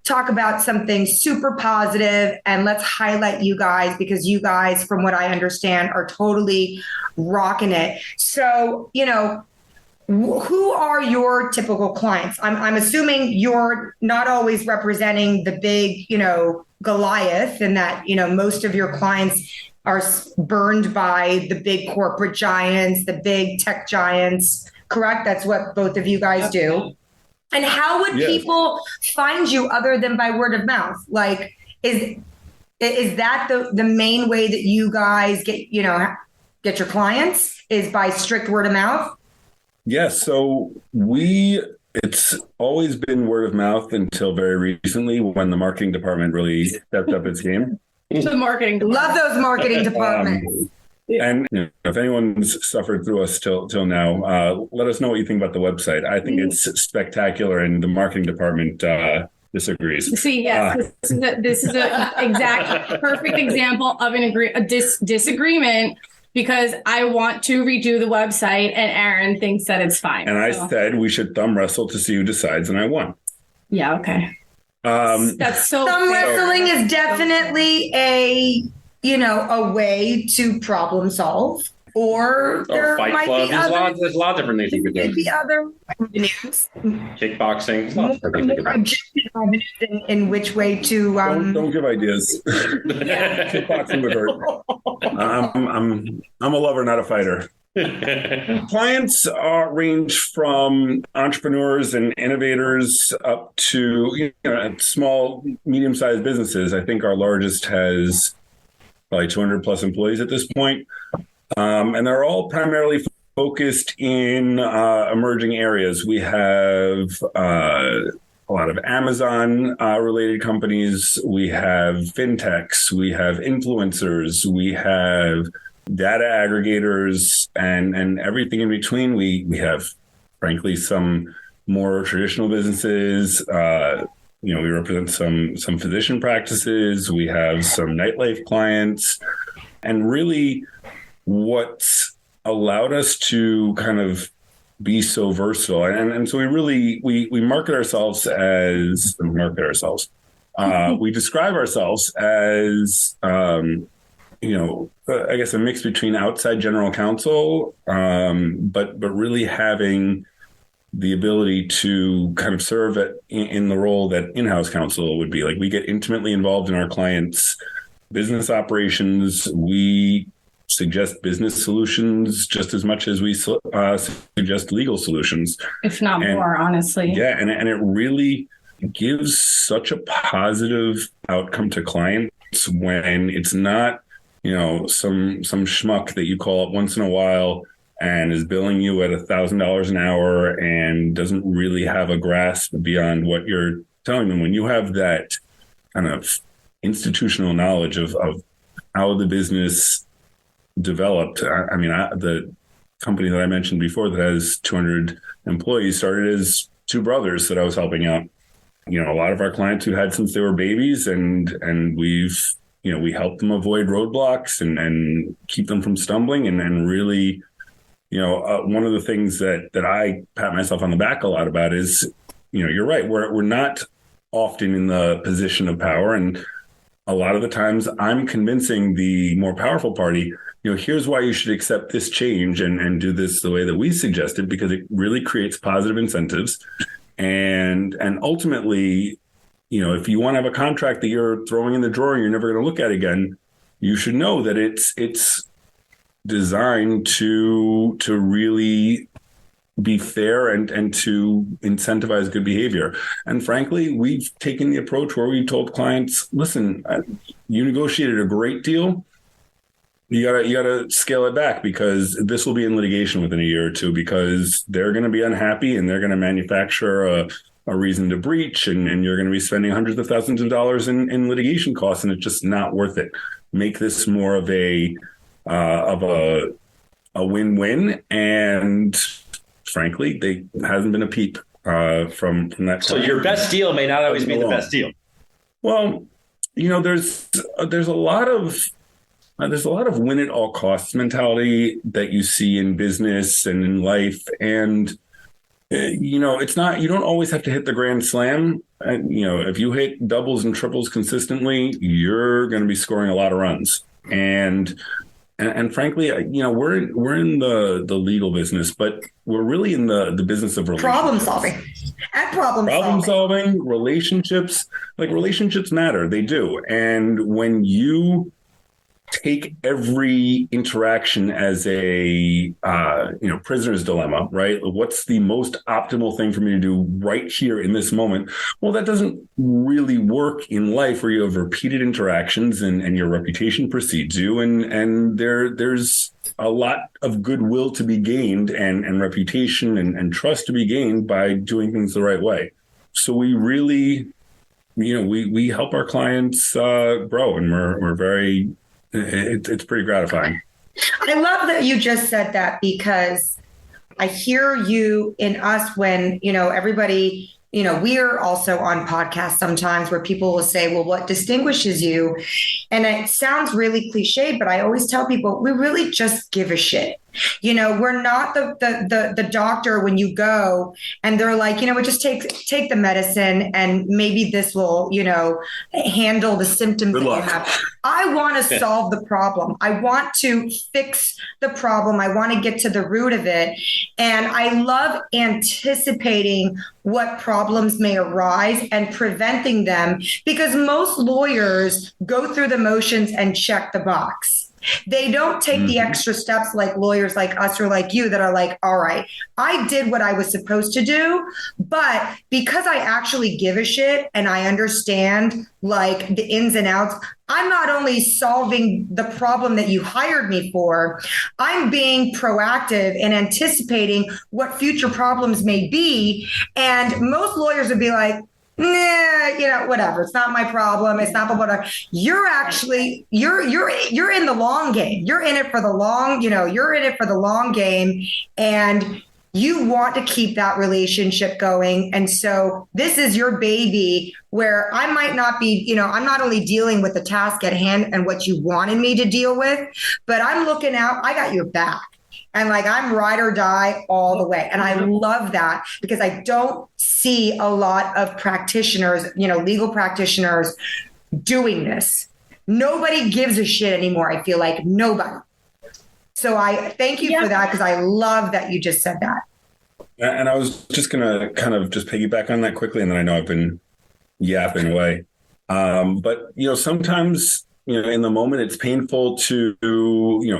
talk about something super positive, and let's highlight you guys, because you guys, from what I understand, are totally rocking it. So, who are your typical clients? I'm assuming you're not always representing the big, Goliath, and that, most of your clients are burned by the big corporate giants, the big tech giants, correct? That's what both of you guys do. And how would people find you other than by word of mouth? Like, is that the main way that you guys get your clients, is by strict word of mouth? Yes. So it's always been word of mouth until very recently, when the marketing department really stepped up its game. The marketing department. Love those marketing departments. And if anyone's suffered through us till now, let us know what you think about the website. I think it's spectacular, and the marketing department disagrees. See, yes, this is a exact perfect example of a disagreement, because I want to redo the website and Aaron thinks that it's fine. And I said we should thumb wrestle to see who decides, and I won. Yeah. Okay. That's so Thumb fair. wrestling is definitely a way to problem solve, or there Fight might club. be other. There's a lot of different things you could do. Maybe other avenues, Kickboxing. There's lots of different things you more could do. objective avenues in which way to. Don't give ideas. Kickboxing would hurt. I'm a lover, not a fighter. Clients range from entrepreneurs and innovators up to small, medium-sized businesses. I think our largest has probably 200 plus employees at this point. And they're all primarily focused in emerging areas. We have a lot of Amazon related companies. We have fintechs. We have influencers. We have data aggregators and everything in between. We have, frankly, some more traditional businesses. We represent some physician practices. We have some nightlife clients. And really what's allowed us to kind of be so versatile. And so we market ourselves we describe ourselves as, I guess a mix between outside general counsel, but really having the ability to kind of serve in the role that in-house counsel would be. Like, we get intimately involved in our clients' business operations. We suggest business solutions just as much as we suggest legal solutions, if not more, honestly. Yeah, and it really gives such a positive outcome to clients when it's not some schmuck that you call up once in a while and is billing you at $1,000 an hour and doesn't really have a grasp beyond what you're telling them. When you have that kind of institutional knowledge of how the business developed, the company that I mentioned before that has 200 employees started as two brothers that I was helping out. A lot of our clients who had since they were babies, and we've we help them avoid roadblocks and keep them from stumbling. And really, one of the things that I pat myself on the back a lot about is, you're right. We're not often in the position of power. And a lot of the times I'm convincing the more powerful party, here's why you should accept this change and do this the way that we suggested, because it really creates positive incentives. And ultimately, if you want to have a contract that you're throwing in the drawer and you're never going to look at again, you should know that it's designed to really be fair and to incentivize good behavior. And frankly, we've taken the approach where we've told clients, listen, you negotiated a great deal. You gotta scale it back, because this will be in litigation within a year or two, because they're going to be unhappy and they're going to manufacture a reason to breach, and you're going to be spending hundreds of thousands of dollars in litigation costs, and it's just not worth it. Make this more of a win-win, and frankly, they hasn't been a peep from that. So your best deal may not always be the best deal. Well, there's a lot of win at all costs mentality that you see in business and in life, and it's not, you don't always have to hit the grand slam. If you hit doubles and triples consistently, you're going to be scoring a lot of runs. And frankly, we're in the legal business, but we're really in the business of problem solving. Relationships. Like, relationships matter. They do. And when you take every interaction as a prisoner's dilemma, right? What's the most optimal thing for me to do right here in this moment? Well, that doesn't really work in life, where you have repeated interactions and your reputation precedes you, and there's a lot of goodwill to be gained and reputation and trust to be gained by doing things the right way. So we really, we help our clients grow, and we're very. It's pretty gratifying. I love that you just said that, because I hear you in us when, everybody, we're also on podcasts sometimes where people will say, well, what distinguishes you? And it sounds really cliche, but I always tell people, we really just give a shit. We're not the doctor when you go and they're like, we just take the medicine and maybe this will, handle the symptoms that you have. I want to solve the problem. I want to fix the problem. I want to get to the root of it. And I love anticipating what problems may arise and preventing them, because most lawyers go through the motions and check the box. They don't take the extra steps like lawyers like us or like you that are like, all right, I did what I was supposed to do. But because I actually give a shit and I understand like the ins and outs, I'm not only solving the problem that you hired me for, I'm being proactive and anticipating what future problems may be. And most lawyers would be like, nah, whatever. It's not my problem. It's not whatever. You're actually, you're in the long game. You're in it for the long, you're in it for the long game, and you want to keep that relationship going. And so this is your baby where I might not be, I'm not only dealing with the task at hand and what you wanted me to deal with, but I'm looking out. I got your back. And like, I'm ride or die all the way. And I love that because I don't see a lot of practitioners, legal practitioners doing this. Nobody gives a shit anymore. I feel like nobody. So I thank you for that, because I love that you just said that. And I was just going to kind of just piggyback on that quickly. And then I know I've been yapping away. But, sometimes, in the moment, it's painful to,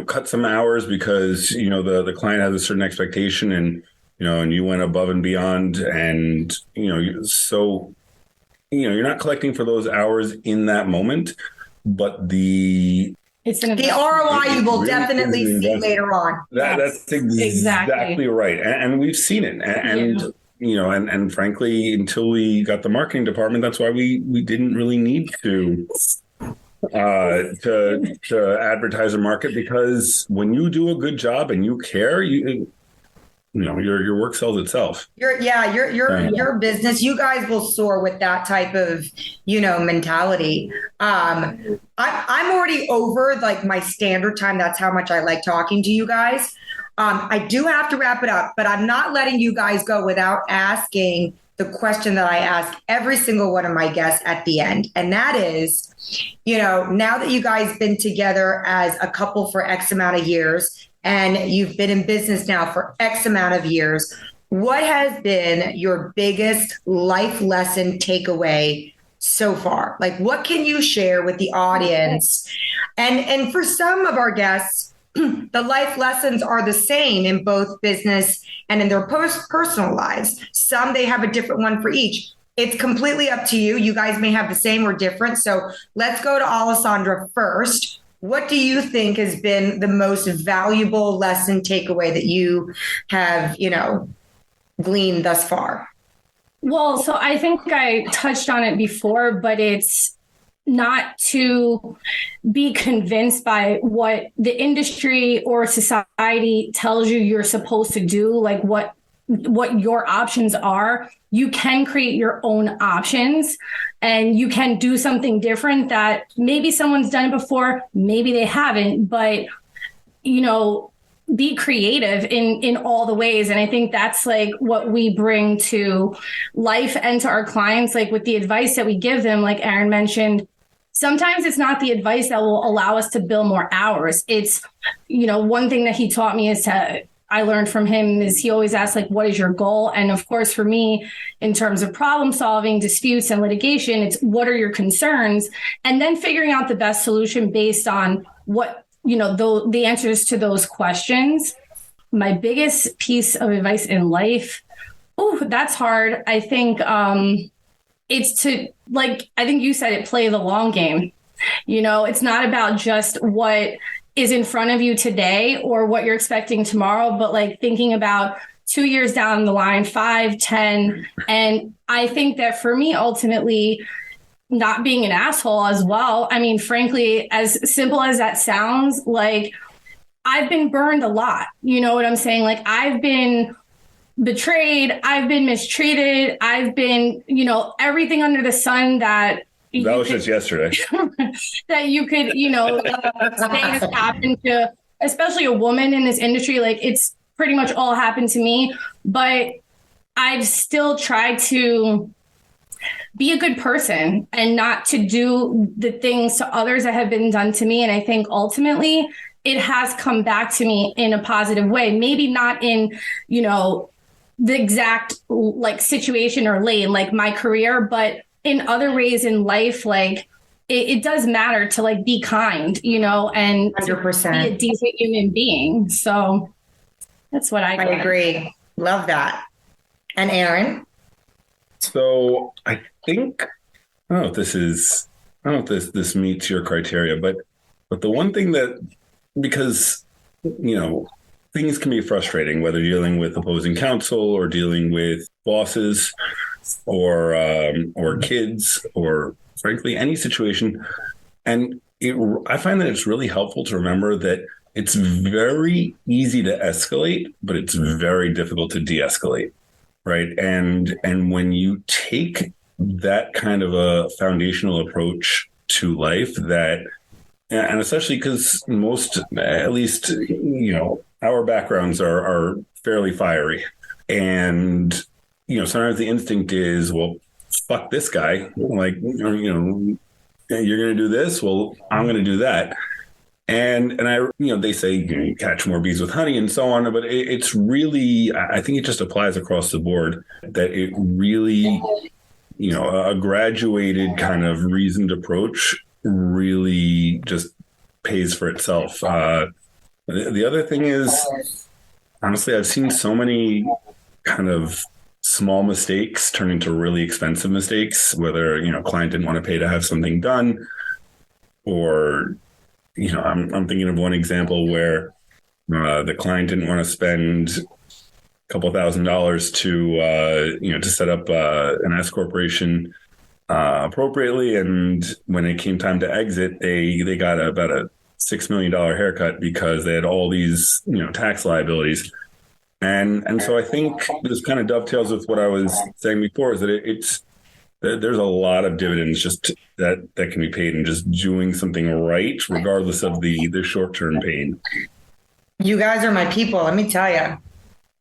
cut some hours because, the client has a certain expectation and you went above and beyond. And, so, you're not collecting for those hours in that moment, but the ROI you will definitely see later on. That's exactly right. And we've seen it. And and frankly, until we got the marketing department, that's why we didn't really need to advertise or market, because when you do a good job and you care, your work sells itself. Your business, you guys will soar with that type of, mentality. I'm already over like my standard time. That's how much I like talking to you guys. I do have to wrap it up, but I'm not letting you guys go without asking the question that I ask every single one of my guests at the end. And that is, now that you guys been together as a couple for X amount of years, and you've been in business now for X amount of years, what has been your biggest life lesson takeaway so far? Like, what can you share with the audience? And for some of our guests, the life lessons are the same in both business and in their personal lives. Some, they have a different one for each. It's completely up to you. You guys may have the same or different. So let's go to Alessandra first. What do you think has been the most valuable lesson takeaway that you have, gleaned thus far? Well, so I think I touched on it before, but it's not to be convinced by what the industry or society tells you you're supposed to do, like what your options are. You can create your own options and you can do something different that maybe someone's done it before, maybe they haven't, but, be creative in all the ways. And I think that's like what we bring to life and to our clients, like with the advice that we give them, like Aaron mentioned. Sometimes it's not the advice that will allow us to bill more hours. It's, one thing that he taught me I learned from him is he always asks, like, what is your goal? And of course, for me, in terms of problem solving, disputes and litigation, it's what are your concerns? And then figuring out the best solution based on what, the answers to those questions. My biggest piece of advice in life, that's hard. I think it's to, like, I think you said it, play the long game. It's not about just what is in front of you today or what you're expecting tomorrow, but like thinking about 2 years down the line, 5, 10. And I think that for me, ultimately, not being an asshole as well. I mean, frankly, as simple as that sounds, like I've been burned a lot. You know what I'm saying? Like I've been betrayed. I've been mistreated. I've been, everything under the sun that was just yesterday. that you could, say has happened to, especially a woman in this industry. Like, it's pretty much all happened to me, but I've still tried to be a good person and not to do the things to others that have been done to me. And I think ultimately it has come back to me in a positive way, maybe not in, the exact like situation or lane, like my career, but in other ways in life, like it does matter to like be kind, and 100%. be a decent human being. So that's what I agree. Love that. And Aaron? So I think, I don't know if this meets your criteria, but the one thing that, because, things can be frustrating, whether dealing with opposing counsel or dealing with bosses or kids or frankly, any situation. And I find that it's really helpful to remember that it's very easy to escalate, but it's very difficult to de-escalate. Right. And when you take that kind of a foundational approach to life and especially because most, at least, our backgrounds are fairly fiery. And, sometimes the instinct is, well, fuck this guy. Like, you're going to do this. Well, I'm going to do that. And they say catch more bees with honey and so on, but it's really, I think it just applies across the board that it really, a graduated kind of reasoned approach really just pays for itself. The other thing is, honestly, I've seen so many kind of small mistakes turn into really expensive mistakes, whether, client didn't want to pay to have something done or, I'm thinking of one example where the client didn't want to spend a couple $1,000s to set up an S corporation appropriately, and when it came time to exit, they got about a $6 million haircut because they had all these tax liabilities, and so I think this kind of dovetails with what I was saying before, is that there's a lot of dividends just that can be paid in just doing something right, regardless of the short-term pain. You guys are my people. Let me tell you,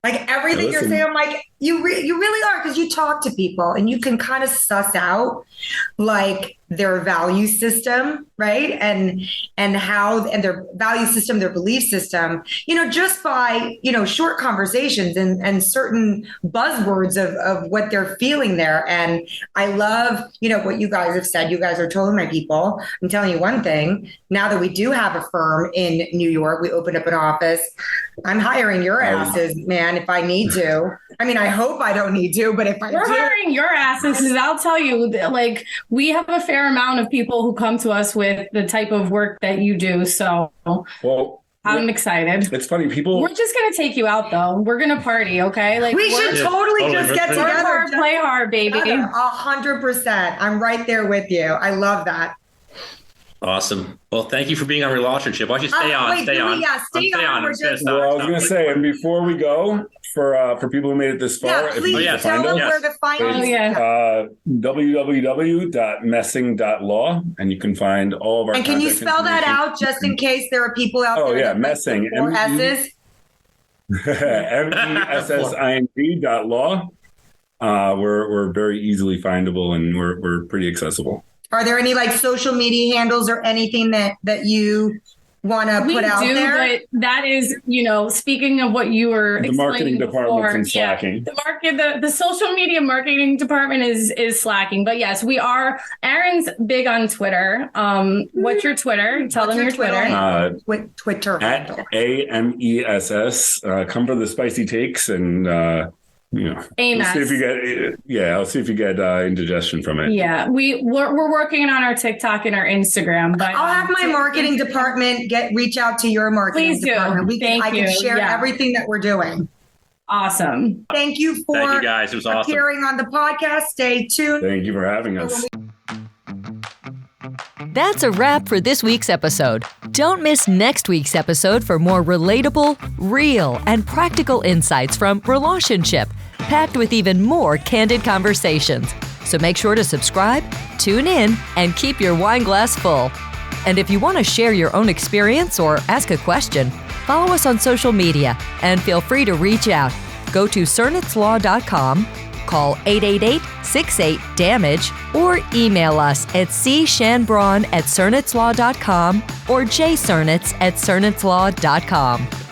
like everything you're saying, I'm like, you really are, because you talk to people and you can kind of suss out like their value system, right? And their value system, their belief system, just by, short conversations and certain buzzwords of what they're feeling there. And I love, what you guys have said. You guys are totally my people. I'm telling you one thing, now that we do have a firm in New York, we opened up an office. I'm hiring your asses, man, if I need to. I mean, I hope I don't need to, but if I do. We're hiring your asses, because I'll tell you, like, we have a fair amount of people who come to us with the type of work that you do. So I'm excited. It's funny, people. We're just going to take you out, though. We're going to party, okay? Like, we should totally just get together. Work hard, play hard, baby. 100%. I'm right there with you. I love that. Awesome. Well, thank you for being on Relationship. Why don't you stay on? Stay on. Yeah, stay on. Well, I was going to say, and before we go, for people who made it this far, please tell them where to find us. www.messing.law, and you can find all of our. And can you spell that out just in case there are people out there? Oh yeah, Messing. Or S's. MESSING.law. We're very easily findable, and we're pretty accessible. Are there any like social media handles or anything that you want to put out there? But that is, speaking of what you were the marketing department's slacking. The social media marketing department is slacking. But yes, we are. Aaron's big on Twitter. What's your Twitter? Tell them your Twitter. Twitter at AMESS. Come for the spicy takes and. I'll see if you get indigestion from it. Yeah, we're working on our TikTok and our Instagram, but I'll have my marketing department reach out to your marketing department. I can share everything that we're doing. Awesome. Thank you you guys. It was awesome. Appearing on the podcast. Stay tuned. Thank you for having us. That's a wrap for this week's episode. Don't miss next week's episode for more relatable, real, and practical insights from Relationship, packed with even more candid conversations. So make sure to subscribe, tune in, and keep your wine glass full. And if you want to share your own experience or ask a question, follow us on social media and feel free to reach out. Go to CernitzLaw.com, call 888-68-DAMAGE, or email us at cshanbron@CernitzLaw.com or jcernitz@CernitzLaw.com.